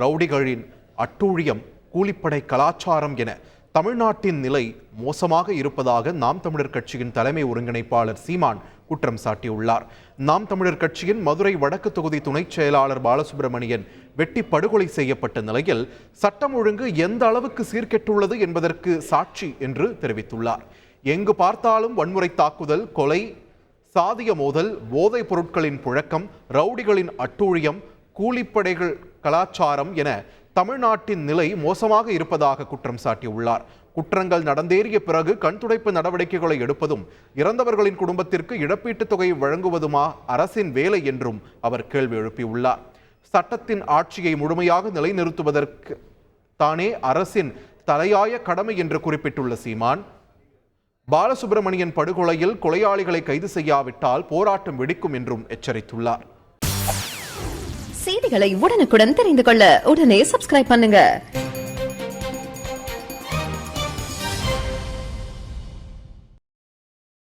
ரவுடிகளின் அட்டூழியம், கூலிப்படை கலாச்சாரம் என தமிழ்நாட்டின் நிலை மோசமாக இருப்பதாக நாம் தமிழர் கட்சியின் தலைமை ஒருங்கிணைப்பாளர் சீமான் குற்றம் சாட்டியுள்ளார். நாம் தமிழர் கட்சியின் மதுரை வடக்கு தொகுதி துணைச் செயலாளர் பாலசுப்ரமணியன் வெட்டி படுகொலை செய்யப்பட்ட நிலையில் சட்டம் ஒழுங்கு எந்த அளவுக்கு சீர்கெட்டுள்ளது என்பதற்கு சாட்சி என்று தெரிவித்துள்ளார். எங்கு பார்த்தாலும் வன்முறை தாக்குதல், கொலை, சாதிய மோதல், போதைப் பொருட்களின் புழக்கம், ரவுடிகளின் அட்டூழியம், கூலிப்படைகள் கலாச்சாரம் என தமிழ்நாட்டின் நிலை மோசமாக இருப்பதாக குற்றம் சாட்டியுள்ளார். குற்றங்கள் நடந்தேறிய பிறகு கண்துடைப்பு நடவடிக்கைகளை எடுப்பதும் இறந்தவர்களின் குடும்பத்திற்கு இழப்பீட்டுத் தொகை வழங்குவதுமா அரசின் வேலை என்றும் அவர் கேள்வி எழுப்பியுள்ளார். சட்டத்தின் ஆட்சியை முழுமையாக நிலைநிறுத்துவதற்கு தானே அரசின் தலையாய கடமை என்று குறிப்பிட்டுள்ள சீமான், பாலசுப்ரமணியன் படுகொலையில் கொலையாளிகளை கைது செய்யாவிட்டால் போராட்டம் வெடிக்கும் என்றும் எச்சரித்துள்ளார். செய்திகளை உடனுக்குடன் தெரிந்து கொள்ள உடனே சப்ஸ்கிரைப் பண்ணுங்க.